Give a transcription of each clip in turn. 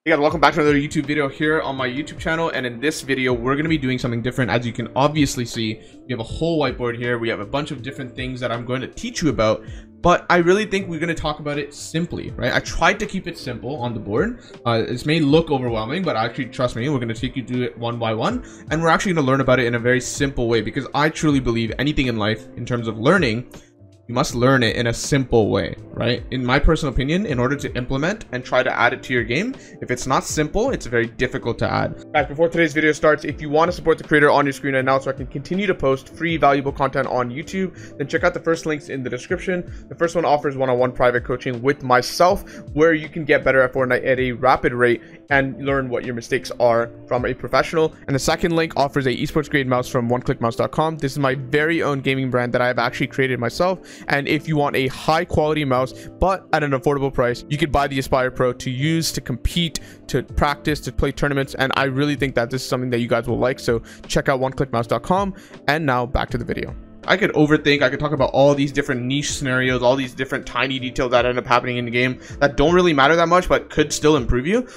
Hey guys, welcome back to another YouTube video here on my YouTube channel. And in this video, we're going to be doing something different. As you can obviously see, we have a whole whiteboard here. We have a bunch of different things that I'm going to teach you about, but I really think we're going to talk about it simply, right? I tried to keep it simple on the board. This may look overwhelming, but actually, trust me, we're going to take you through it one by one. And we're actually going to learn about it in a very simple way, because I truly believe anything in life in terms of learning, you must learn it in a simple way, right? In my personal opinion, in order to implement and try to add it to your game, if it's not simple, it's very difficult to add. Guys, before today's video starts, if you want to support the creator on your screen right now so I can continue to post free valuable content on YouTube, then check out the first links in the description. The first one offers one-on-one private coaching with myself, where you can get better at Fortnite at a rapid rate and learn what your mistakes are from a professional. And the second link offers a esports grade mouse from oneclickmouse.com. This is my very own gaming brand that I've actually created myself. And if you want a high quality mouse, but at an affordable price, you could buy the Aspire Pro to use to compete, to practice, to play tournaments. And I really think that this is something that you guys will like. So check out oneclickmouse.com. And now back to the video. I could overthink, I could talk about all these different niche scenarios, all these different tiny details that end up happening in the game that don't really matter that much, but could still improve you.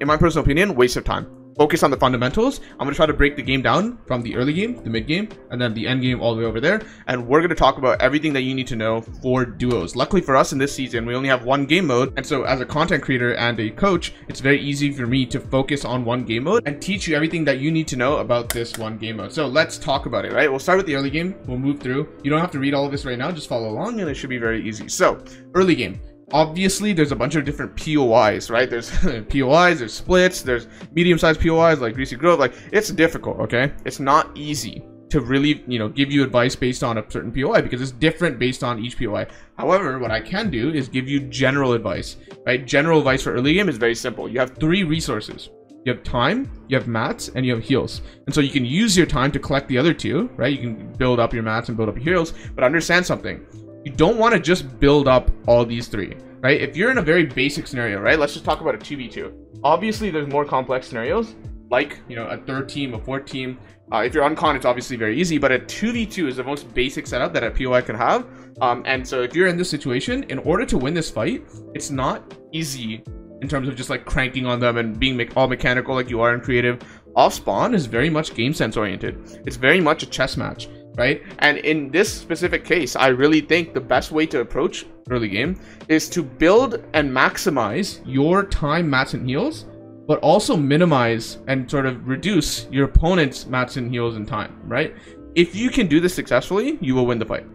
In my personal opinion, waste of time. Focus on the fundamentals. I'm going to try to break the game down from the early game, the mid game, and then the end game all the way over there. And we're going to talk about everything that you need to know for duos. Luckily for us in this season, we only have one game mode. And so as a content creator and a coach, it's very easy for me to focus on one game mode and teach you everything that you need to know about this one game mode. So let's talk about it, right? We'll start with the early game. We'll move through. You don't have to read all of this right now. Just follow along and it should be very easy. So early game. Obviously, there's a bunch of different POIs, right? There's POIs, there's splits, there's medium-sized POIs like Greasy Grove. Like, it's difficult, okay? It's not easy to really, give you advice based on a certain POI because it's different based on each POI. However, what I can do is give you general advice, right? General advice for early game is very simple. You have three resources. You have time, you have mats, and you have heals. And so you can use your time to collect the other two, right? You can build up your mats and build up your heals, but understand something. You don't want to just build up all these three, right? If you're in a very basic scenario, right? Let's just talk about a 2v2. Obviously, there's more complex scenarios, like, a third team, a fourth team. If you're on con, it's obviously very easy, but a 2v2 is the most basic setup that a POI can have. And so if you're in this situation, in order to win this fight, it's not easy in terms of just like cranking on them and being all mechanical like you are in creative. Off spawn is very much game sense oriented. It's very much a chess match, right? And in this specific case, I really think the best way to approach early game is to build and maximize your time, mats, and heals, but also minimize and sort of reduce your opponent's mats and heals and time, right? If you can do this successfully, you will win the fight.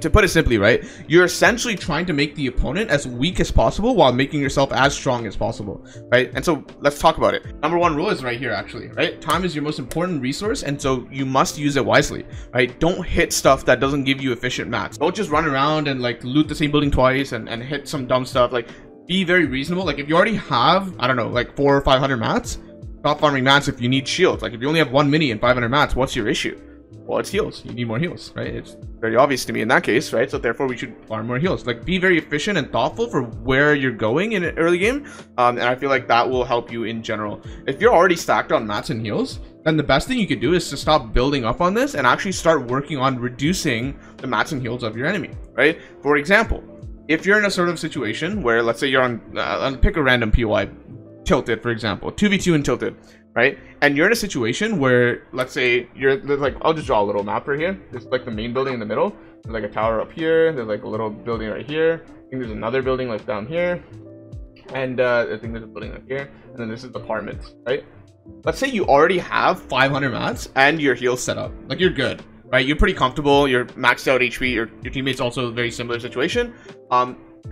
To put it simply, right, you're essentially trying to make the opponent as weak as possible while making yourself as strong as possible, right? And so let's talk about it. Number one rule is right here, actually, right? Time is your most important resource, and so you must use it wisely, right? Don't hit stuff that doesn't give you efficient mats. Don't just run around and like loot the same building twice and hit some dumb stuff. Like, be very reasonable. Like, if you already have, I don't know, like 400 or 500 mats, stop farming mats if you need shields. Like, if you only have 1 mini and 500 mats, what's your issue? Well, it's heals. You need more heals, right? It's very obvious to me in that case, right? So therefore, we should farm more heals. Like, be very efficient and thoughtful for where you're going in an early game, and I feel like that will help you in general. If you're already stacked on mats and heals, then the best thing you could do is to stop building up on this and actually start working on reducing the mats and heals of your enemy, right? For example, if you're in a sort of situation where, let's say you're on pick a random POI, Tilted, for example, 2v2 in Tilted, right? And you're in a situation where, let's say there's like, I'll just draw a little map right here. There's like the main building in the middle. There's like a tower up here. There's like a little building right here. I think there's another building like down here. And I think there's a building up here. And then this is apartments, right? Let's say you already have 500 mats and your heals set up. Like, you're good, right? You're pretty comfortable. You're maxed out HP. Your teammate's also a very similar situation.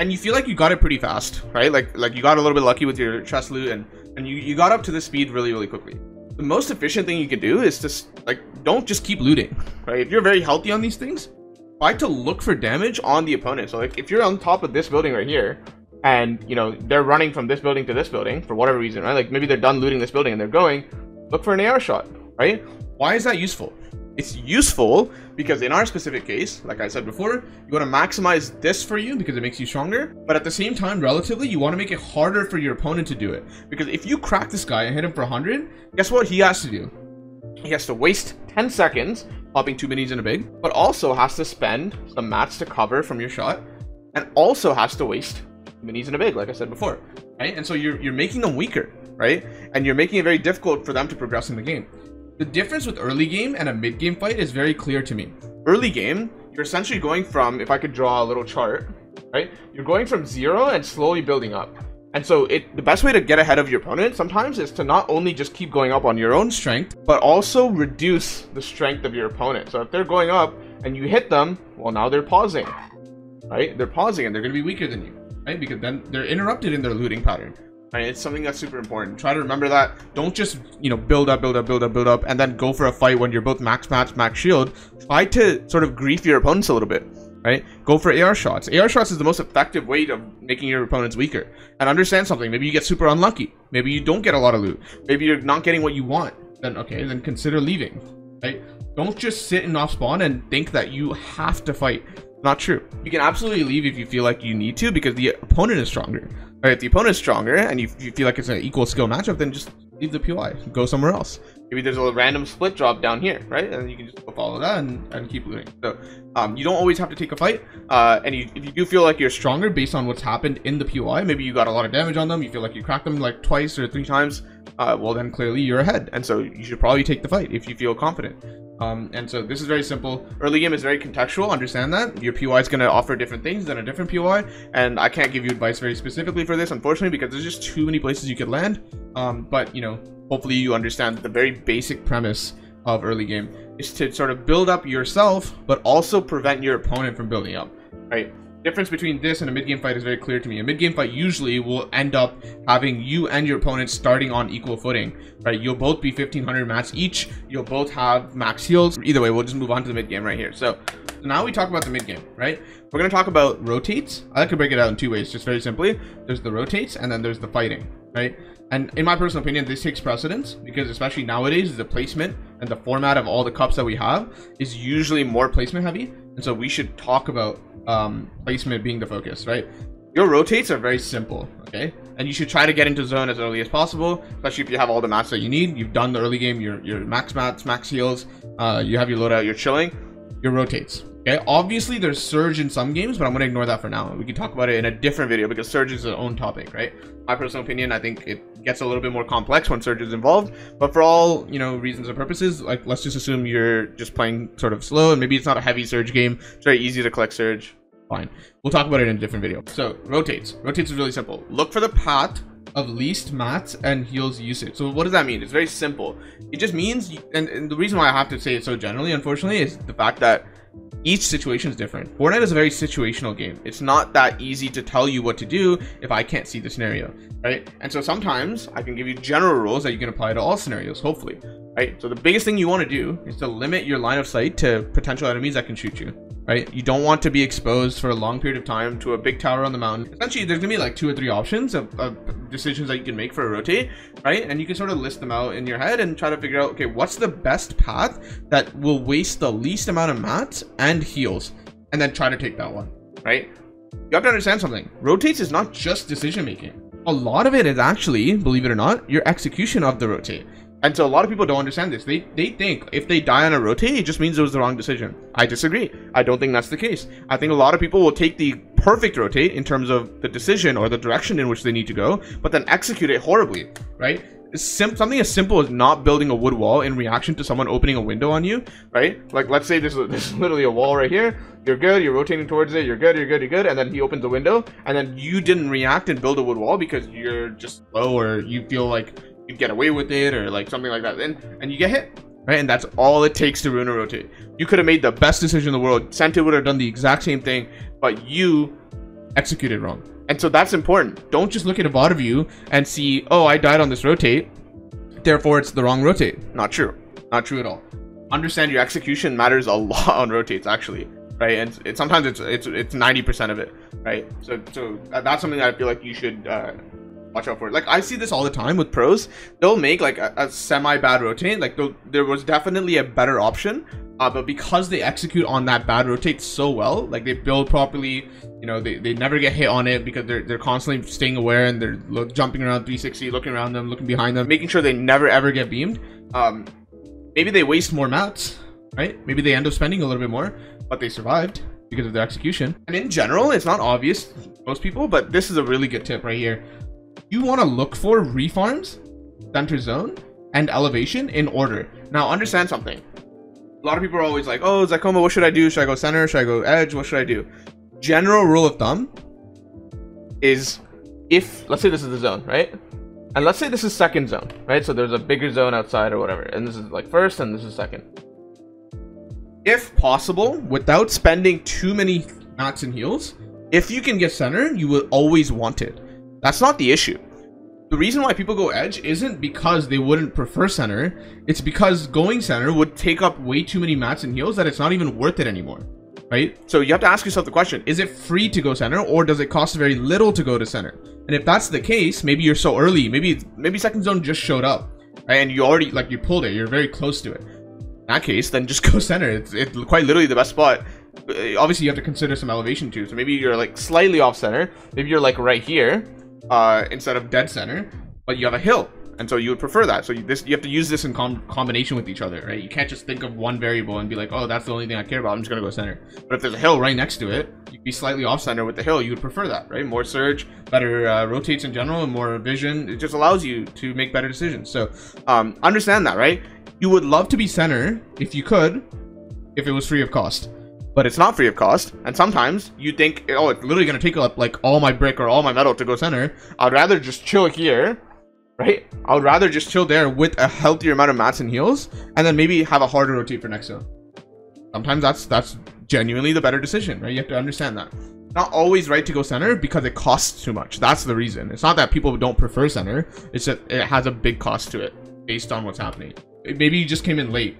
And you feel like you got it pretty fast, right? Like you got a little bit lucky with your chest loot and you got up to this speed really, really quickly. The most efficient thing you can do is just like, don't just keep looting, right? If you're very healthy on these things, try to look for damage on the opponent. So like, if you're on top of this building right here and they're running from this building to this building for whatever reason, right? Like, maybe they're done looting this building and they're going, look for an AR shot, right? Why is that useful? It's useful because in our specific case, like I said before, you want to maximize this for you because it makes you stronger. But at the same time, relatively, you want to make it harder for your opponent to do it. Because if you crack this guy and hit him for 100, guess what he has to do? He has to waste 10 seconds popping 2 minis in a big, but also has to spend some mats to cover from your shot, and also has to waste minis and a big, like I said before, right? And so you're making them weaker, right? And you're making it very difficult for them to progress in the game. The difference with early game and a mid game fight is very clear to me. Early game, you're essentially going from, if I could draw a little chart, right? You're going from 0 and slowly building up. And so the best way to get ahead of your opponent sometimes is to not only just keep going up on your own strength, but also reduce the strength of your opponent. So if they're going up and you hit them, well, now they're pausing, right? They're pausing and they're going to be weaker than you, right? Because then they're interrupted in their looting pattern, right? It's something that's super important. Try to remember that. Don't just, build up, and then go for a fight when you're both max match, max shield. Try to sort of grief your opponents a little bit. Right? Go for AR shots. AR shots is the most effective way of making your opponents weaker. And understand something. Maybe you get super unlucky. Maybe you don't get a lot of loot. Maybe you're not getting what you want. Then okay, then consider leaving. Right? Don't just sit and off spawn and think that you have to fight. Not true. You can absolutely leave if you feel like you need to because the opponent is stronger. Right? If the opponent is stronger and you feel like it's an equal skill matchup, then just leave the POI. Go somewhere else. Maybe there's a random split drop down here, right? And you can just go follow that and keep looting. So you don't always have to take a fight. And if you do feel like you're stronger based on what's happened in the POI, maybe you got a lot of damage on them, you feel like you cracked them like twice or 3 times, well then clearly you're ahead. And so you should probably take the fight if you feel confident. And so this is very simple. Early game is very contextual. Understand that your POI is going to offer different things than a different POI, and I can't give you advice very specifically for this, unfortunately, because there's just too many places you could land. But hopefully you understand that the very basic premise of early game is to sort of build up yourself, but also prevent your opponent from building up. Right? Difference between this and a mid-game fight is very clear to me. A mid-game fight usually will end up having you and your opponent starting on equal footing, right? You'll both be 1500 mats each. You'll both have max heals. Either way, we'll just move on to the mid-game right here. So now we talk about the mid-game, right? We're going to talk about rotates. I like to break it out in 2 ways, just very simply. There's the rotates and then there's the fighting, right? And in my personal opinion, this takes precedence because especially nowadays, the placement and the format of all the cups that we have is usually more placement heavy. And so we should talk about placement being the focus, right? Your rotates are very simple, okay? And you should try to get into zone as early as possible, especially if you have all the mats that you need. You've done the early game, your max mats, max heals, you have your loadout, you're chilling. Your rotates, okay? Obviously there's surge in some games, but I'm gonna ignore that for now. We can talk about it in a different video because surge is its own topic, right? My personal opinion, I think it gets a little bit more complex when surge is involved, but for all reasons and purposes, like let's just assume you're just playing sort of slow and maybe it's not a heavy surge game. It's very easy to collect surge. Fine, we'll talk about it in a different video. So rotates is really simple. Look for the path of least mats and heals usage. So what does that mean? It's very simple. It just means, and the reason why I have to say it so generally, unfortunately, is the fact that each situation is different. Fortnite is a very situational game. It's not that easy to tell you what to do if I can't see the scenario, right? And so sometimes I can give you general rules that you can apply to all scenarios, hopefully, right? So the biggest thing you want to do is to limit your line of sight to potential enemies that can shoot you, right? You don't want to be exposed for a long period of time to a big tower on the mountain. Essentially, there's gonna be like 2 or 3 options of decisions that you can make for a rotate, right? And you can sort of list them out in your head and try to figure out, okay, what's the best path that will waste the least amount of mats and heals, and then try to take that one, right? You have to understand something. Rotates is not just decision making. A lot of it is actually, believe it or not, your execution of the rotate. And so a lot of people don't understand this. They think if they die on a rotate, it just means it was the wrong decision. I disagree. I don't think that's the case. I think a lot of people will take the perfect rotate in terms of the decision or the direction in which they need to go, but then execute it horribly, right? Something as simple as not building a wood wall in reaction to someone opening a window on you, right? Like, let's say this is literally a wall right here. You're good, you're rotating towards it, you're good, and then he opens the window, and then you didn't react and build a wood wall because you're just slow or you feel like you get away with it or like something like that, and you get hit, right? And that's all it takes to ruin a rotate. You could have made the best decision in the world. Sente would have done the exact same thing, but you executed wrong. And so that's important. Don't just look at a VOD view and see, oh, I died on this rotate, therefore it's the wrong rotate. Not true. Not true at all. Understand your execution matters a lot on rotates, actually, right? And sometimes it's 90% of it, right? So that's something that I feel like you should watch out for. Like, I see this all the time with pros. They'll make like a semi-bad rotate. Like, there was definitely a better option, but because they execute on that bad rotate so well, like they build properly, they never get hit on it because they're constantly staying aware and they're jumping around 360, looking around them, looking behind them, making sure they never ever get beamed. Maybe they waste more mats, right? Maybe they end up spending a little bit more, but they survived, because of their execution. And in general, it's not obvious to most people, but this is a really good tip right here. You want to look for refarms, center zone, and elevation in order. Now, understand something. A lot of people are always like, oh, Zycoma, what should I do? Should I go center? Should I go edge? What should I do? General rule of thumb is, if, let's say this is the zone, right? And let's say this is second zone, right? So there's a bigger zone outside or whatever. And this is like first and this is second. If possible, without spending too many mats and heals, if you can get center, you will always want it. That's not the issue. The reason why people go edge isn't because they wouldn't prefer center. It's because going center would take up way too many mats and heals that it's not even worth it anymore, right? So you have to ask yourself the question, is it free to go center, or does it cost very little to go to center? And if that's the case, maybe you're so early, maybe second zone just showed up, right? And you already, like, you pulled it, you're very close to it. In that case, then just go center. It's quite literally the best spot. Obviously, you have to consider some elevation too. So maybe you're like slightly off center. Maybe you're like right here instead of dead center, but you have a hill. And so you would prefer that. So you have to use this in combination with each other, right? You can't just think of one variable and be like, oh, that's the only thing I care about, I'm just gonna go center. But if there's a hill right next to it, you'd be slightly off center with the hill. You would prefer that, right? More surge, better rotates in general, and more vision. It just allows you to make better decisions. So understand that, right? You would love to be center if you could, if it was free of cost. But it's not free of cost, and sometimes you think, oh, it's literally gonna take up like all my brick or all my metal to go center. I'd rather just chill here, right? I would rather just chill there with a healthier amount of mats and heals, and then maybe have a harder rotate for next zone. Sometimes that's genuinely the better decision, right? You have to understand that. Not always right to go center because it costs too much. That's the reason. It's not that people don't prefer center. It's that it has a big cost to it based on what's happening. Maybe you just came in late.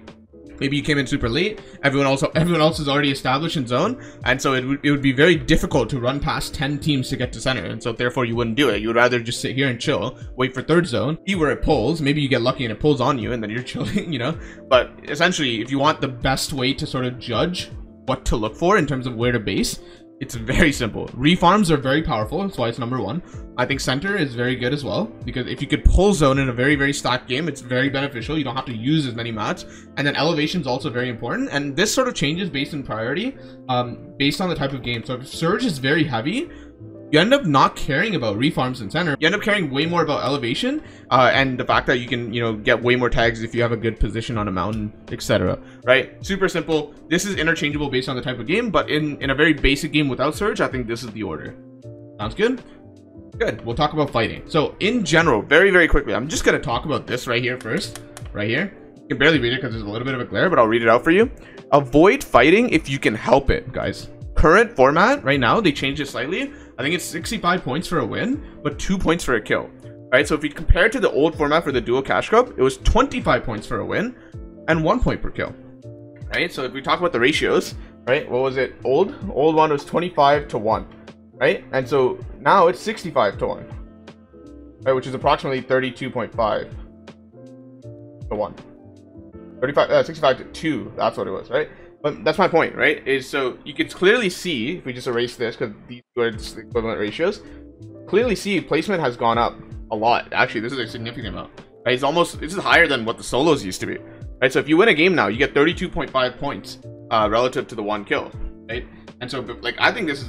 Maybe you came in super late. Everyone else is already established in zone, and so it would be very difficult to run past 10 teams to get to center, and so therefore you wouldn't do it. You would rather just sit here and chill, wait for third zone, see where it pulls. Maybe you get lucky and it pulls on you, and then you're chilling, you know. But essentially, if you want the best way to sort of judge what to look for in terms of where to base, it's very simple. Refarms are very powerful. That's why it's number one. I think center is very good as well, because if you could pull zone in a very, very stacked game, it's very beneficial. You don't have to use as many mats. And then elevation is also very important. And this sort of changes based on priority, based on the type of game. So if surge is very heavy, you end up not caring about refarms and center. You end up caring way more about elevation and the fact that you can, you know, get way more tags if you have a good position on a mountain, etc. Right? Super simple. This is interchangeable based on the type of game, but in a very basic game without surge, I think this is the order. Sounds good? Good. We'll talk about fighting. So in general, very, very quickly, I'm just going to talk about this right here first. Right here. You can barely read it because there's a little bit of a glare, but I'll read it out for you. Avoid fighting if you can help it, guys. Current format right now, they changed it slightly. I think it's 65 points for a win, but 2 points for a kill. Right? So if you compare it to the old format for the dual cash cup, it was 25 points for a win and 1 point per kill. Right? So if we talk about the ratios, right? What was it? Old one was 25 to 1. Right? And so now it's 65 to 1. Right? Which is approximately 32.5 to 1. 65 to 2. That's what it was, right? But that's my point, right? Is so you can clearly see, if we just erase this because these are the equivalent ratios, clearly see placement has gone up a lot. Actually, this is a significant amount. Right? This is higher than what the solos used to be. Right? So if you win a game now, you get 32.5 points relative to the 1 kill. Right? And so, like, I think this is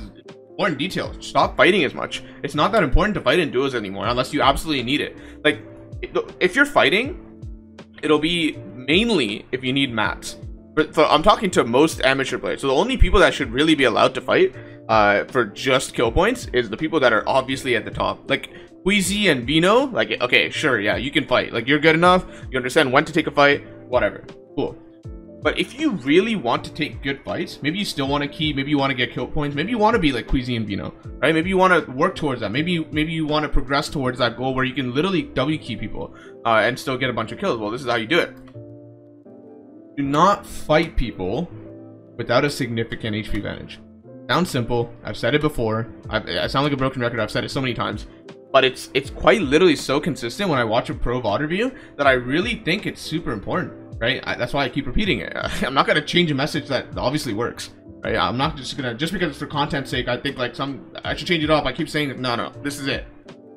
important detail. Stop fighting as much. It's not that important to fight in duos anymore unless you absolutely need it. Like, if you're fighting, it'll be mainly if you need mats. So I'm talking to most amateur players. So the only people that should really be allowed to fight for just kill points is the people that are obviously at the top. Like Queasy and Vino, like, okay, sure, yeah, you can fight. Like, you're good enough. You understand when to take a fight, whatever. Cool. But if you really want to take good fights, maybe you still want to key, maybe you want to get kill points, maybe you want to be like Queasy and Vino, right? Maybe you want to work towards that. Maybe you want to progress towards that goal where you can literally W key people and still get a bunch of kills. Well, this is how you do it. Do not fight people without a significant HP advantage. Sounds simple. I've said it before. I sound like a broken record. I've said it so many times. But it's quite literally so consistent when I watch a pro VOD review that I really think it's super important, right? That's why I keep repeating it. I'm not going to change a message that obviously works, right? I'm not just going to, just because it's for content's sake, I think like I should change it up. I keep saying, no, this is it.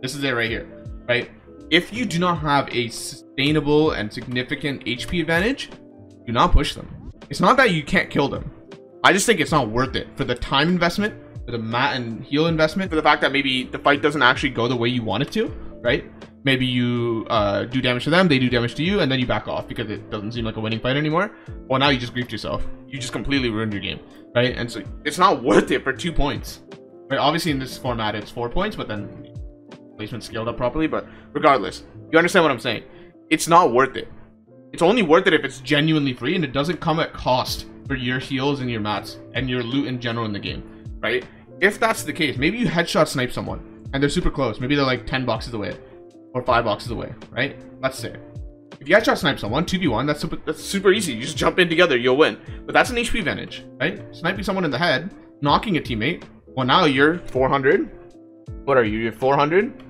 This is it right here, right? If you do not have a sustainable and significant HP advantage, do not push them. It's not that you can't kill them. I just think it's not worth it for the time investment, for the mat and heal investment, for the fact that maybe the fight doesn't actually go the way you want it to, right? Maybe you do damage to them, they do damage to you, and then you back off because it doesn't seem like a winning fight anymore. Well, now you just griefed yourself. You just completely ruined your game, right? And so it's not worth it for 2 points. Right? Obviously, in this format, it's 4 points, but then placement scaled up properly. But regardless, you understand what I'm saying. It's not worth it. It's only worth it if it's genuinely free and it doesn't come at cost for your heals and your mats and your loot in general in the game, right? If that's the case, maybe you headshot snipe someone and they're super close. Maybe they're like 10 boxes away or 5 boxes away, right? Let's say. If you headshot snipe someone, 2v1, that's super easy. You just jump in together, you'll win. But that's an HP advantage, right? Sniping someone in the head, knocking a teammate. Well, now you're 400. What are you? You're 400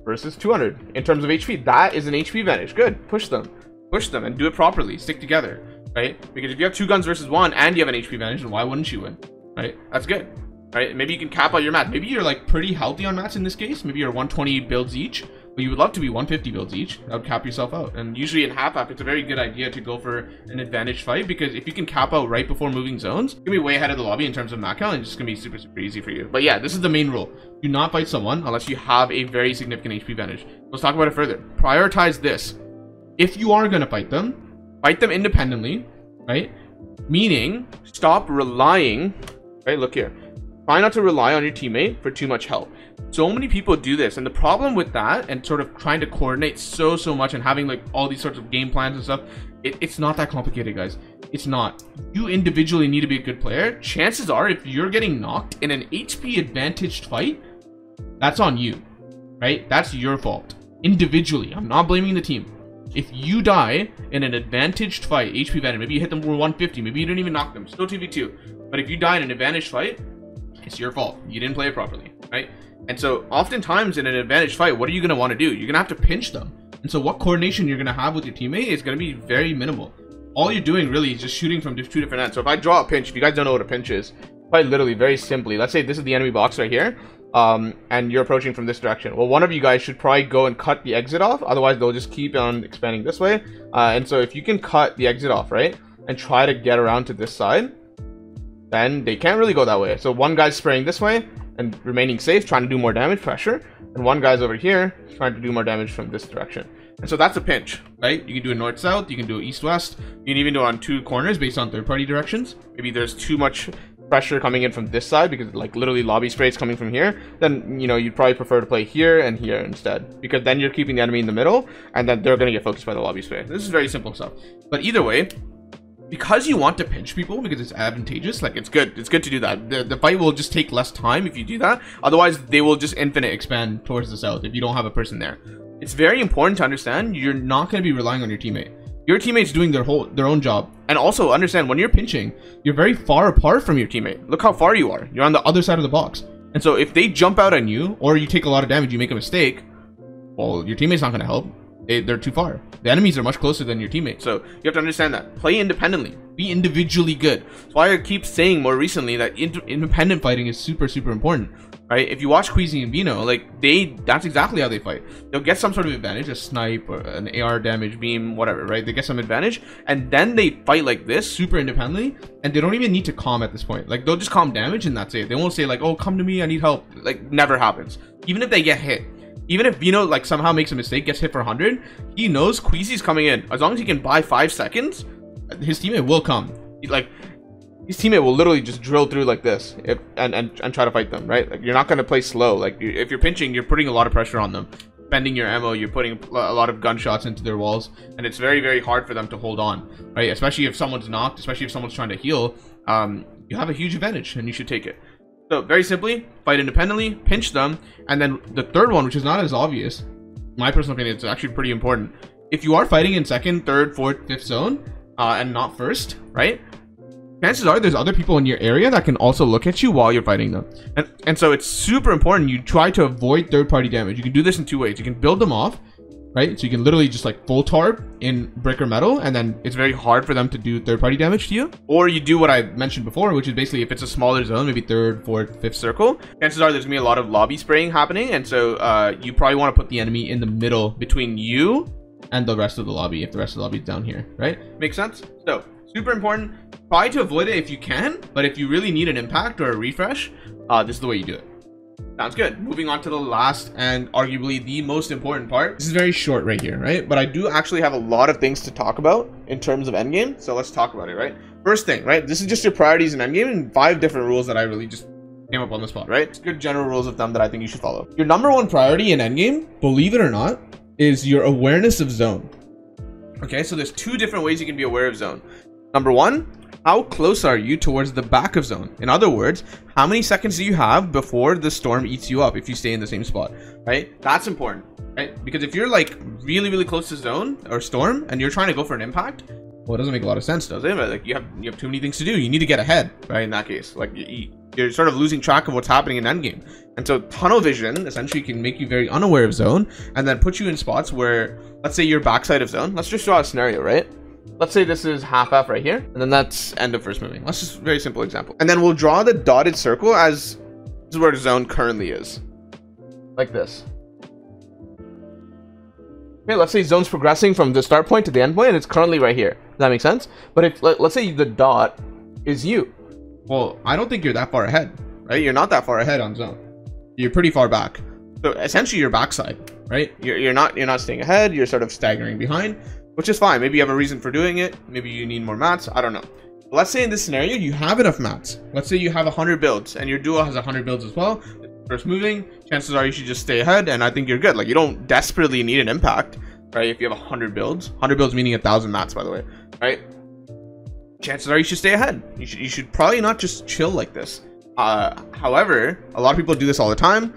versus 200 in terms of HP. That is an HP advantage. Good. Push them and do it properly. Stick together, right? Because if you have 2 guns versus 1 and you have an HP advantage, then why wouldn't you win, right? That's good, right? Maybe you can cap out your mats. Maybe you're like pretty healthy on mats in this case. Maybe you're 120 builds each, but you would love to be 150 builds each. That would cap yourself out. And usually in half it's a very good idea to go for an advantage fight, because if you can cap out right before moving zones, you're gonna be way ahead of the lobby in terms of mat count, and it's just gonna be super easy for you. But yeah, this is the main rule. Do not fight someone unless you have a very significant HP advantage. Let's talk about it further. Prioritize this. If you are gonna fight them independently, right? Meaning, stop relying, right? Look here. Try not to rely on your teammate for too much help. So many people do this, and the problem with that and sort of trying to coordinate so much and having like all these sorts of game plans and stuff, it's not that complicated, guys. It's not. You individually need to be a good player. Chances are, if you're getting knocked in an HP advantaged fight, that's on you, right? That's your fault individually. I'm not blaming the team. If you die in an advantaged fight, HP advantage, maybe you hit them for 150, maybe you didn't even knock them, still 2v2. But if you die in an advantaged fight, it's your fault. You didn't play it properly, right? And so oftentimes in an advantaged fight, what are you going to want to do? You're going to have to pinch them. And so what coordination you're going to have with your teammate is going to be very minimal. All you're doing really is just shooting from 2 different ends. So if I draw a pinch, if you guys don't know what a pinch is, quite literally, very simply, let's say this is the enemy box right here. And you're approaching from this direction. Well, one of you guys should probably go and cut the exit off, otherwise they'll just keep on expanding this way. And so if you can cut the exit off, right, and try to get around to this side, then they can't really go that way. So one guy's spraying this way and remaining safe, trying to do more damage, pressure, and one guy's over here trying to do more damage from this direction. And so that's a pinch, right? You can do a north-south, you can do east-west, you can even do it on 2 corners based on third-party directions. Maybe there's too much pressure coming in from this side because like literally lobby spray is coming from here, then you know you'd probably prefer to play here and here instead, because then you're keeping the enemy in the middle and then they're going to get focused by the lobby spray. This is very simple stuff. But either way, because you want to pinch people because it's advantageous, like it's good to do that. The fight will just take less time if you do that. Otherwise they will just infinite expand towards the south if you don't have a person there. It's very important to understand you're not going to be relying on your teammate. Your teammate's doing their own job. And also understand, when you're pinching, you're very far apart from your teammate. Look how far you are. You're on the other side of the box. And so if they jump out on you, or you take a lot of damage, you make a mistake, well, your teammate's not going to help. They're too far. The enemies are much closer than your teammate. So you have to understand that. Play independently. Be individually good. That's why I keep saying more recently that independent fighting is super important. Right? If you watch Queasy and Vino, like that's exactly how they fight. They'll get some sort of advantage, a snipe or an AR damage, beam, whatever, right? They get some advantage, and then they fight like this, super independently, and they don't even need to calm at this point. Like, they'll just calm damage and that's it. They won't say like, oh, come to me, I need help. Like, never happens. Even if they get hit. Even if Vino like somehow makes a mistake, gets hit for 100, he knows Queasy's coming in. As long as he can buy 5 seconds, his teammate will come. His teammate will literally just drill through like this and try to fight them, right? Like, you're not going to play slow. Like, if you're pinching, you're putting a lot of pressure on them. Spending your ammo, you're putting a lot of gunshots into their walls, and it's very hard for them to hold on, right? Especially if someone's knocked, especially if someone's trying to heal. You have a huge advantage, and you should take it. So, very simply, fight independently, pinch them, and then the third one, which is not as obvious, my personal opinion, it's actually pretty important. If you are fighting in second, third, fourth, fifth zone, and not first, right? Chances are there's other people in your area that can also look at you while you're fighting them. And so it's super important you try to avoid third-party damage. You can do this in 2 ways. You can build them off, right? So you can literally just like full tarp in brick or metal, and then it's very hard for them to do third-party damage to you. Or you do what I mentioned before, which is basically if it's a smaller zone, maybe third, fourth, fifth circle, chances are there's gonna be a lot of lobby spraying happening, and so you probably want to put the enemy in the middle between you and the rest of the lobby, if the rest of the lobby is down here, right? Makes sense? So Super important. Try to avoid it if you can, but if you really need an impact or a refresh, this is the way you do it. Sounds good. Moving on to the last and arguably the most important part. This is very short right here, right? But I do actually have a lot of things to talk about in terms of endgame, so let's talk about it, right? First thing, right? This is just your priorities in endgame and 5 different rules that I really just came up on the spot, right? It's good general rules of thumb that I think you should follow. Your number 1 priority in endgame, believe it or not, is your awareness of zone. Okay, so there's 2 different ways you can be aware of zone. Number 1, how close are you towards the back of zone? In other words, how many seconds do you have before the storm eats you up if you stay in the same spot, right? That's important, right? Because if you're like really, really close to zone or storm and you're trying to go for an impact, well, it doesn't make a lot of sense, does it? Like you have too many things to do. You need to get ahead, right? In that case, like you're sort of losing track of what's happening in endgame. And so tunnel vision essentially can make you very unaware of zone and then put you in spots where, let's say you're backside of zone. Let's just draw a scenario, right? Let's say this is half F right here, and then that's end of first moving. Let's just very simple example. And then we'll draw the dotted circle as this is where the zone currently is. Like this. Okay, let's say zone's progressing from the start point to the end point, and it's currently right here. Does that make sense? But if let's say the dot is you. Well, I don't think you're that far ahead, right? You're not that far ahead on zone. You're pretty far back. So essentially you're backside, right? You're not staying ahead, you're sort of staggering behind. Which is fine. Maybe you have a reason for doing it. Maybe you need more mats. I don't know. But let's say in this scenario, you have enough mats. Let's say you have 100 builds and your duo has 100 builds as well. First moving, chances are you should just stay ahead. And I think you're good. Like you don't desperately need an impact, right? If you have 100 builds, 100 builds meaning 1,000 mats, by the way, right? Chances are you should stay ahead. You should probably not just chill like this. However, a lot of people do this all the time.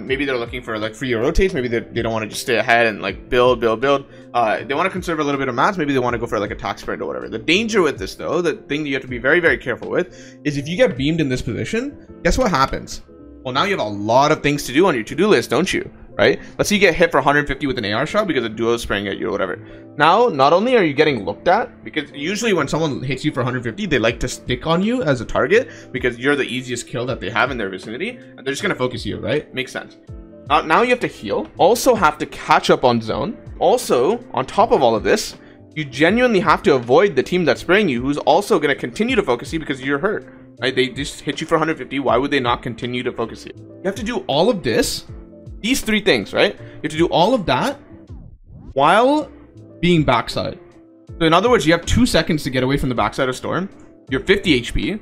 Maybe they're looking for like free rotates. Maybe they don't want to just stay ahead and like build. They want to conserve a little bit of mats. Maybe they want to go for like a tax sprint or whatever. The danger with this though, the thing that you have to be very, very careful with is if you get beamed in this position, guess what happens? Well, now you have a lot of things to do on your to-do list, don't you? Right? Let's say you get hit for 150 with an AR shot because a duo is spraying at you or whatever. Now, not only are you getting looked at, because usually when someone hits you for 150, they like to stick on you as a target because you're the easiest kill that they have in their vicinity, and they're just going to focus you, right? Makes sense. Now you have to heal, also have to catch up on zone. Also, on top of all of this, you genuinely have to avoid the team that's spraying you, who's also going to continue to focus you because you're hurt, right? They just hit you for 150. Why would they not continue to focus you? You have to do all of this. These 3 things, right? You have to do all of that while being backside. So in other words, you have 2 seconds to get away from the backside of storm. You're 50 HP,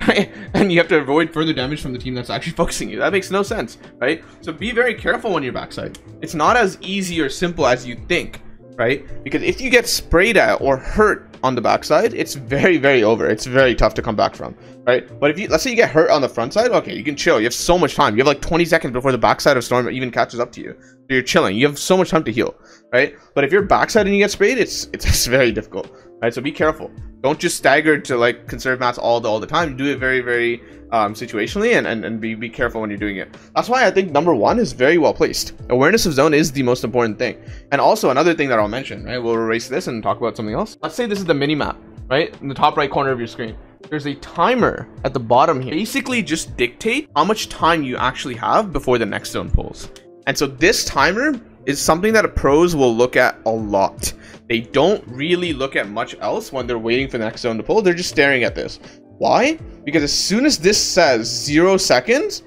right? And you have to avoid further damage from the team that's actually focusing you. That makes no sense, right? So be very careful when you're backside. It's not as easy or simple as you think, right? Because if you get sprayed at or hurt on the backside, it's very, very over. It's very tough to come back from, right? But if you, let's say you get hurt on the front side, okay, you can chill. You have so much time. You have like 20 seconds before the backside of storm even catches up to you. So you're chilling. You have so much time to heal, right? But if you're backside and you get sprayed, it's very difficult, right? So be careful. Don't just stagger to like conserve mats all the time. Do it very, very situationally and be careful when you're doing it. That's why I think number 1 is very well placed. Awareness of zone is the most important thing. And also another thing that I'll mention, right? We'll erase this and talk about something else. Let's say this is the mini map, right? In the top right corner of your screen. There's a timer at the bottom here. Basically just dictate how much time you actually have before the next zone pulls. And so this timer is something that pros will look at a lot. They don't really look at much else when they're waiting for the next zone to pull. They're just staring at this. Why? Because as soon as this says 0 seconds,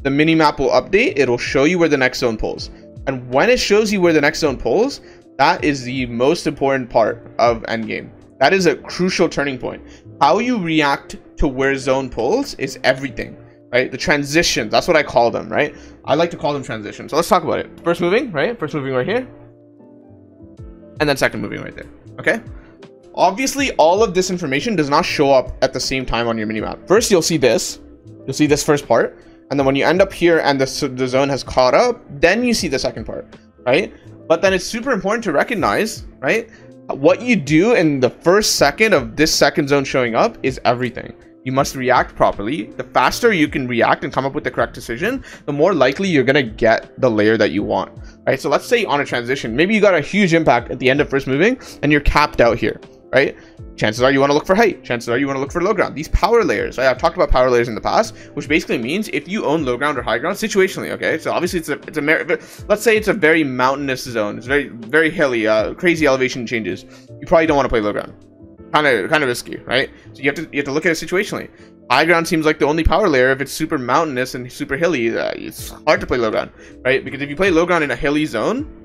the mini map will update. It'll show you where the next zone pulls. And when it shows you where the next zone pulls, that is the most important part of endgame. That is a crucial turning point. How you react to where zone pulls is everything, right? The transitions, that's what I call them, right? I like to call them transitions. So let's talk about it. First moving, right? First moving right here. And then second moving right there, okay? Obviously, all of this information does not show up at the same time on your minimap. First, you'll see this. You'll see this first part. And then when you end up here and the zone has caught up, then you see the second part, right? But then it's super important to recognize, right? What you do in the first second of this second zone showing up is everything. You must react properly. The faster you can react and come up with the correct decision, the more likely you're going to get the layer that you want, right? So let's say on a transition, maybe you got a huge impact at the end of first moving and you're capped out here, right? Chances are you want to look for height. Chances are you want to look for low ground. These power layers, right? I've talked about power layers in the past, which basically means if you own low ground or high ground situationally, okay? So obviously let's say it's a very mountainous zone. It's very, very hilly, crazy elevation changes. You probably don't want to play low ground. kind of risky, right? So you have to look at it situationally. High ground seems like the only power layer if it's super mountainous and super hilly. It's hard to play low ground, right? Because if you play low ground in a hilly zone,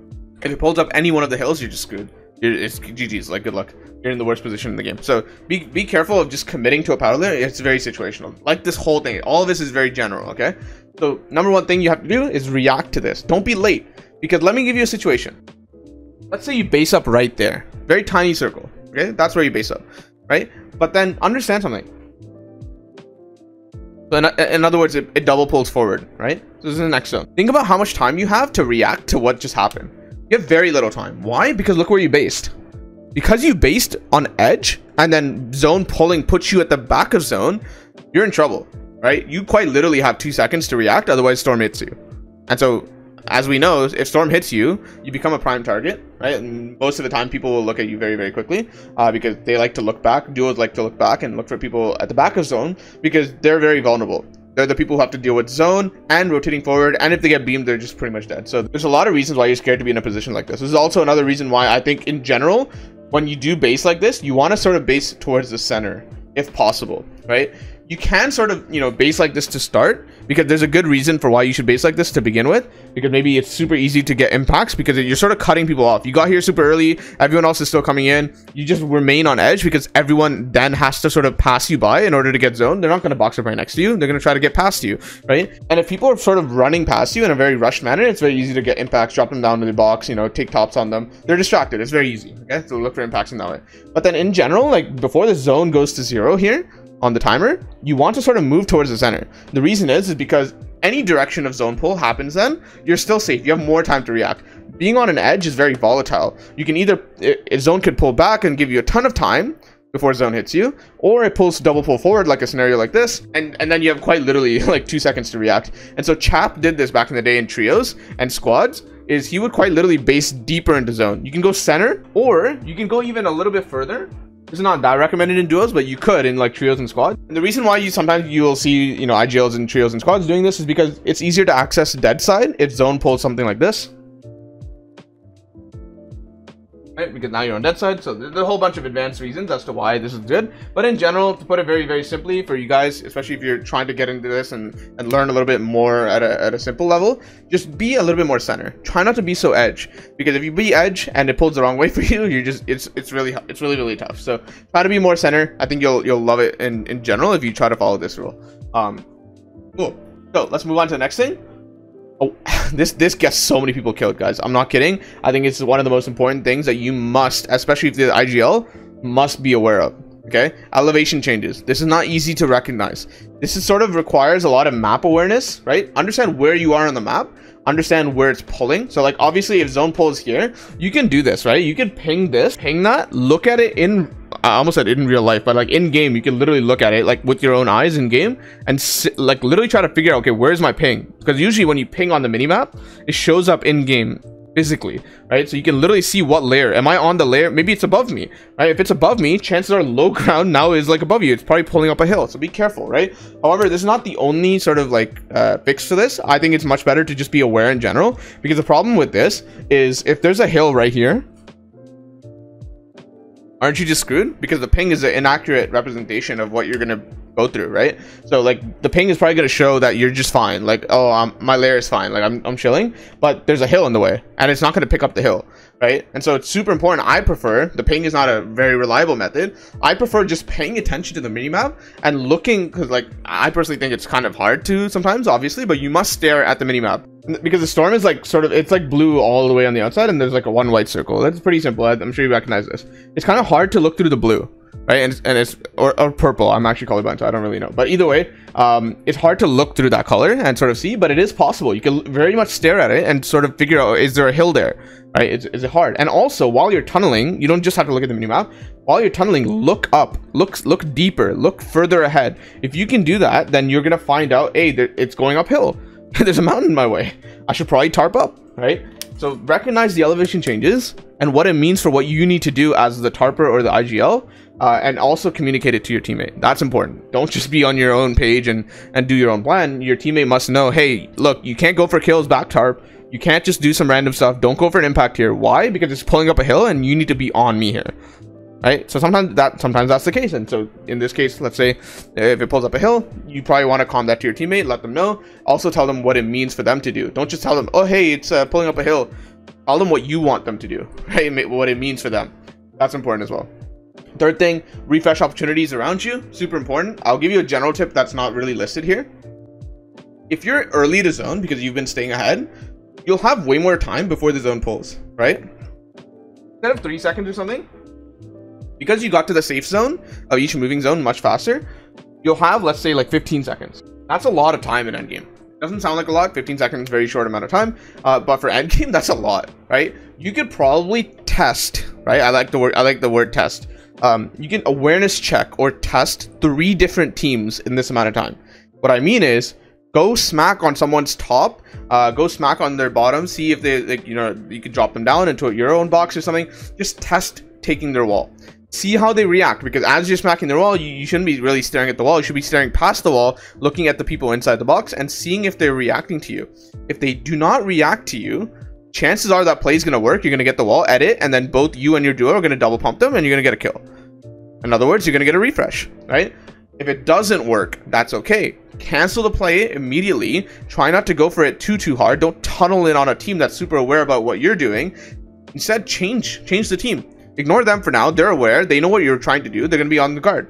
if it pulls up any one of the hills, you're just screwed. It's GG's, like, good luck. You're in the worst position in the game. So be careful of just committing to a power layer. It's very situational. Like this whole thing, all of this is very general, okay? So number one thing you have to do is react to this. Don't be late, because let me give you a situation. Let's say you base up right there, very tiny circle, okay? That's where you base up, right? But then understand something. So in other words, it double pulls forward, right? So this is the next zone. Think about how much time you have to react to what just happened. You have very little time. Why? Because look where you based. Because you based on edge and then zone pulling puts you at the back of zone, you're in trouble, right? You quite literally have 2 seconds to react, otherwise storm hits you. And so, as we know, if storm hits you, you become a prime target, right? And most of the time people will look at you very, very quickly because they like to look back. Duos like to look back and look for people at the back of zone because they're very vulnerable. They're the people who have to deal with zone and rotating forward, and if they get beamed, they're just pretty much dead. So there's a lot of reasons why you're scared to be in a position like this. This is also another reason why I think in general, when you do base like this, you want to sort of base towards the center if possible, right? You can sort of, you know, base like this to start because there's a good reason for why you should base like this to begin with, because maybe it's super easy to get impacts because you're sort of cutting people off. You got here super early, everyone else is still coming in, you just remain on edge because everyone then has to sort of pass you by in order to get zoned. They're not going to box up right next to you, they're going to try to get past you, right? And if people are sort of running past you in a very rushed manner, it's very easy to get impacts, drop them down to the box, you know, take tops on them. They're distracted, it's very easy, okay? So look for impacts in that way. But then in general, like before the zone goes to 0 here on the timer, you want to sort of move towards the center. The reason is because any direction of zone pull happens, then you're still safe. You have more time to react. Being on an edge is very volatile. You can either zone could pull back and give you a ton of time before zone hits you, or it pulls double pull forward like a scenario like this, and then you have quite literally like 2 seconds to react. And so Chap did this back in the day in trios and squads, is he would quite literally base deeper into zone. You can go center, or you can go even a little bit further. This is not that recommended in duos, but you could in like trios and squads. And the reason why you'll see, you know, IGLs and trios and squads doing this is because it's easier to access dead side if zone pulls something like this, right? Because now you're on dead side. So there's a whole bunch of advanced reasons as to why this is good. But in general, to put it very, very simply for you guys, especially if you're trying to get into this and learn a little bit more at a simple level, just be a little bit more center. Try not to be so edge, because if you be edge and it pulls the wrong way for you, you're just it's really tough. So try to be more center. I think you'll love it in general if you try to follow this rule. Cool. So let's move on to the next thing. Oh, this gets so many people killed, guys. I'm not kidding. I think it's one of the most important things that you must, especially if the IGL, must be aware of. Okay, elevation changes. This is not easy to recognize. This is sort of requires a lot of map awareness, right? Understand where you are on the map, understand where it's pulling. So like obviously if zone pulls here, you can do this, right? You can ping this, ping that, look at it in, I almost said in real life, but like in game, you can literally look at it like with your own eyes in game and like literally try to figure out, okay, where's my ping? Because usually when you ping on the minimap, it shows up in game physically, right? So you can literally see what layer. Am I on the layer? Maybe it's above me, right? If it's above me, chances are low ground now is like above you. It's probably pulling up a hill, so be careful, right? However, this is not the only sort of like fix to this. I think it's much better to just be aware in general, because the problem with this is if there's a hill right here, aren't you just screwed? Because the ping is an inaccurate representation of what you're gonna go through, right? So like the ping is probably going to show that you're just fine, like, oh, my layer is fine, like I'm chilling, but there's a hill in the way and it's not going to pick up the hill, right? And so it's super important. I prefer, the ping is not a very reliable method, I prefer just paying attention to the minimap and looking, because like I personally think it's kind of hard to sometimes, obviously, but you must stare at the minimap, because the storm is like sort of, it's like blue all the way on the outside and there's like a one white circle. That's pretty simple. I'm sure you recognize this. It's kind of hard to look through the blue, right? And it's or purple. I'm actually colorblind, so I don't really know, but either way, it's hard to look through that color and sort of see, but it is possible. You can very much stare at it and sort of figure out, is there a hill there, right? Is it hard? And also while you're tunneling, you don't just have to look at the minimap. While you're tunneling, look up, look deeper, look further ahead. If you can do that, then you're gonna find out, hey, it's going uphill. There's a mountain in my way, I should probably tarp up, right? So recognize the elevation changes and what it means for what you need to do as the tarper or the IGL, and also communicate it to your teammate. That's important. Don't just be on your own page and do your own plan. Your teammate must know, hey, look, you can't go for kills back tarp. You can't just do some random stuff. Don't go for an impact here. Why? Because it's pulling up a hill and you need to be on me here. right? So sometimes that's the case. And so in this case, let's say if it pulls up a hill, you probably want to calm that to your teammate, let them know. Also tell them what it means for them to do. Don't just tell them, oh hey, it's pulling up a hill. Tell them what you want them to do, right? What it means for them. That's important as well. Third thing, refresh opportunities around you. Super important. I'll give you a general tip that's not really listed here. If you're early to zone because you've been staying ahead, you'll have way more time before the zone pulls, right? Instead of 3 seconds or something, because you got to the safe zone of each moving zone much faster, you'll have, let's say, like 15 seconds. That's a lot of time in endgame. Doesn't sound like a lot. 15 seconds, very short amount of time, but for endgame, that's a lot, right? You could probably test, right? I like the word test. You can awareness check or test 3 different teams in this amount of time. What I mean is, go smack on someone's top, go smack on their bottom, see if they, like, you could drop them down into your own box or something. Just test taking their wall. See how they react, because as you're smacking their wall, you shouldn't be really staring at the wall. You should be staring past the wall, looking at the people inside the box and seeing if they're reacting to you. If they do not react to you, chances are that play is going to work. You're going to get the wall, edit, and then both you and your duo are going to double pump them and you're going to get a kill. In other words, you're going to get a refresh, right? If it doesn't work, that's okay. Cancel the play immediately. Try not to go for it too hard. Don't tunnel in on a team that's super aware about what you're doing. Instead, change the team. Ignore them for now. They're aware. They know what you're trying to do. They're going to be on the guard.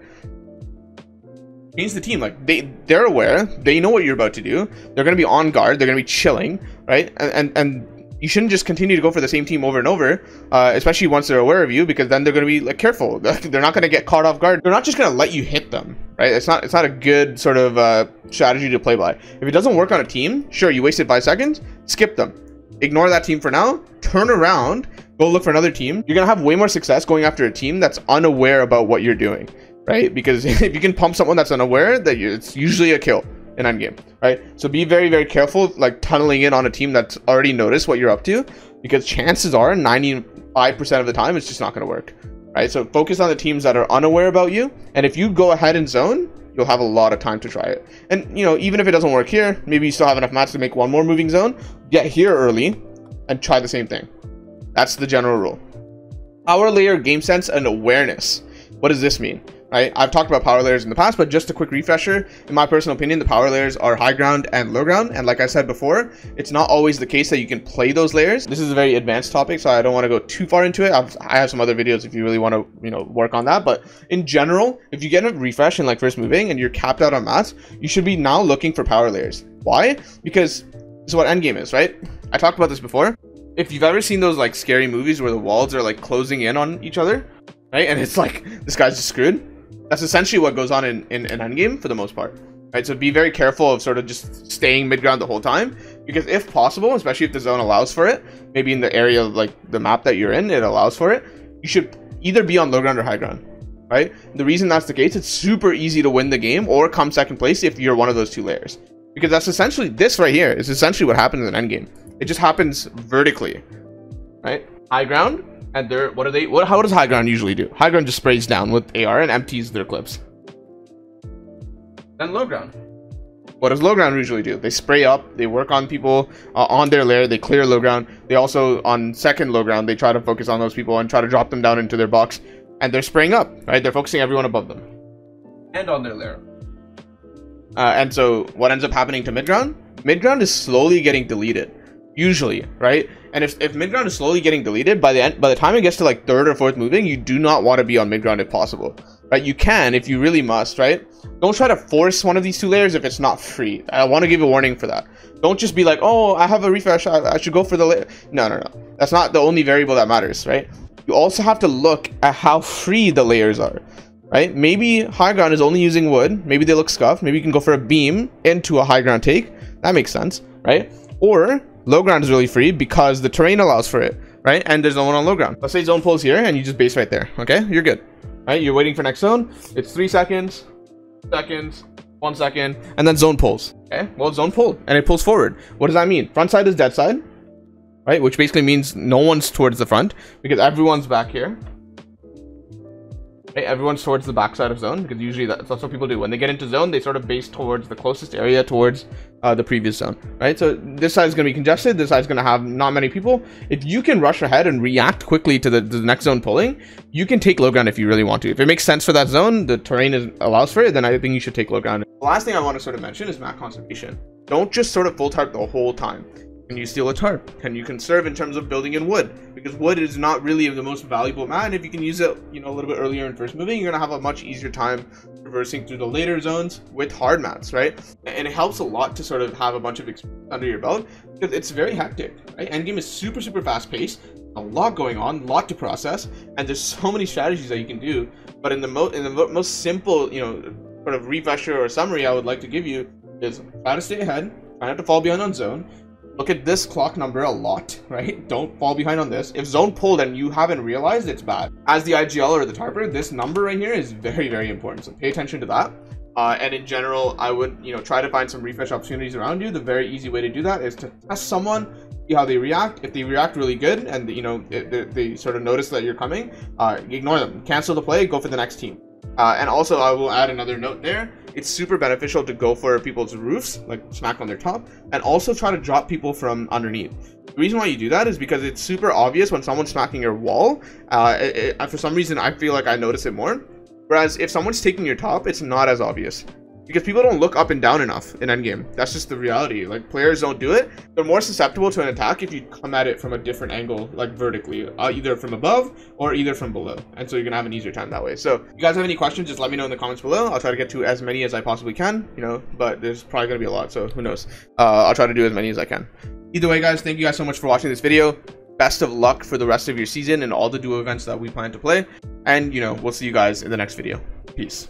Change the team. Like, they're aware. They know what you're about to do. They're going to be on guard. They're going to be chilling, right? And you shouldn't just continue to go for the same team over and over, especially once they're aware of you, because then they're going to be like careful. They're not going to get caught off guard. They're not just going to let you hit them, right? It's not a good sort of strategy to play by. If it doesn't work on a team, sure, you wasted 5 seconds, skip them. Ignore that team for now, turn around, go look for another team. You're going to have way more success going after a team that's unaware about what you're doing, right? Because if you can pump someone that's unaware, it's usually a kill in endgame, right? So be very careful, like tunneling in on a team that's already noticed what you're up to, because chances are 95% of the time it's just not going to work, right? So focus on the teams that are unaware about you, and if you go ahead and zone, you'll have a lot of time to try it. And even if it doesn't work here, maybe you still have enough mats to make one more moving zone. Get here early and try the same thing. That's the general rule. Power layer, game sense, and awareness. What does this mean? Right? I've talked about power layers in the past, but just a quick refresher. In my personal opinion, the power layers are high ground and low ground. And like I said before, it's not always the case that you can play those layers. This is a very advanced topic, so I don't want to go too far into it. I have some other videos if you really want to, work on that. But in general, if you get a refresh in like first moving and you're capped out on mats, you should be now looking for power layers. Why? Because this is what endgame is, right? I talked about this before. If you've ever seen those like scary movies where the walls are like closing in on each other, right? And it's like, this guy's just screwed. That's essentially what goes on in endgame for the most part, right? So be very careful of sort of just staying mid-ground the whole time, because if possible, especially if the zone allows for it, maybe in the area of like the map that you're in, it allows for it, you should either be on low ground or high ground, right? The reason that's the case, it's super easy to win the game or come second place if you're one of those 2 layers, because that's essentially, this right here is essentially what happens in endgame. It just happens vertically, right? High ground. And how does high ground usually do? High ground just sprays down with AR and empties their clips. Then low ground. What does low ground usually do? They spray up, they work on people on their lair, they clear low ground. They also, on second low ground, they try to focus on those people and try to drop them down into their box. And they're spraying up, right? They're focusing everyone above them. And on their lair. And so what ends up happening to mid ground? Mid ground is slowly getting deleted. Usually, right? And if mid ground is slowly getting deleted, by the time it gets to like 3rd or 4th moving, you do not want to be on mid ground if possible, right? You can if you really must, right? Don't try to force one of these 2 layers if it's not free. I want to give a warning for that. Don't just be like, oh, I have a refresh, I should go for the layer. No. That's not the only variable that matters, right? You also have to look at how free the layers are, right? Maybe high ground is only using wood. Maybe they look scuffed. Maybe you can go for a beam into a high ground take. That makes sense, right? Or low ground is really free because the terrain allows for it, right? And there's no one on low ground. Let's say zone pulls here and you just base right there, okay? You're good, right? You're waiting for next zone. It's 3 seconds, 1 second, and then zone pulls, okay? Well, zone pulled and it pulls forward. What does that mean? Front side is dead side, right? Which basically means no one's towards the front because everyone's back here. Right? Everyone's towards the back side of zone because usually that's what people do. When they get into zone, they sort of base towards the closest area towards the previous zone, right? So this side is going to be congested, this side is going to have not many people. If you can rush ahead and react quickly to the next zone pulling, you can take low ground if you really want to. If it makes sense for that zone, the terrain allows for it, then I think you should take low ground. The last thing I want to sort of mention is map conservation. Don't just sort of full tarp the whole time. Can you steal a tarp? Can you conserve in terms of building in wood? Because wood is not really the most valuable mat, and if you can use it, you know, a little bit earlier in first moving, you're gonna have a much easier time traversing through the later zones with hard mats, right? And it helps a lot to sort of have a bunch of experience under your belt, because it's very hectic, right? Endgame is super fast paced, a lot going on, a lot to process, and there's so many strategies that you can do. But in the most simple, you know, sort of refresher or summary I would like to give you is try to stay ahead, try not to fall behind on zone. Look at this clock number a lot, right? Don't fall behind on this. If zone pulled and you haven't realized, it's bad. As the IGL or the tarper, this number right here is very important. So pay attention to that. And in general, I would, you know, try to find some refresh opportunities around you. The very easy way to do that is to test someone, see how they react. If they react really good and, you know, they sort of notice that you're coming, ignore them. Cancel the play, go for the next team. And also, I will add another note there. It's super beneficial to go for people's roofs, like smack on their top, and also try to drop people from underneath. The reason why you do that is because it's super obvious when someone's smacking your wall. For some reason, I feel like I notice it more. Whereas if someone's taking your top, it's not as obvious. Because people don't look up and down enough in endgame. That's just the reality. Like, players don't do it. They're more susceptible to an attack if you come at it from a different angle, like vertically, either from above or either from below. And so you're gonna have an easier time that way. So if you guys have any questions, just let me know in the comments below. I'll try to get to as many as I possibly can, you know, but there's probably gonna be a lot, so who knows. I'll try to do as many as I can. Either way, guys, thank you guys so much for watching this video. Best of luck for the rest of your season and all the duo events that we plan to play. And, you know, we'll see you guys in the next video. Peace.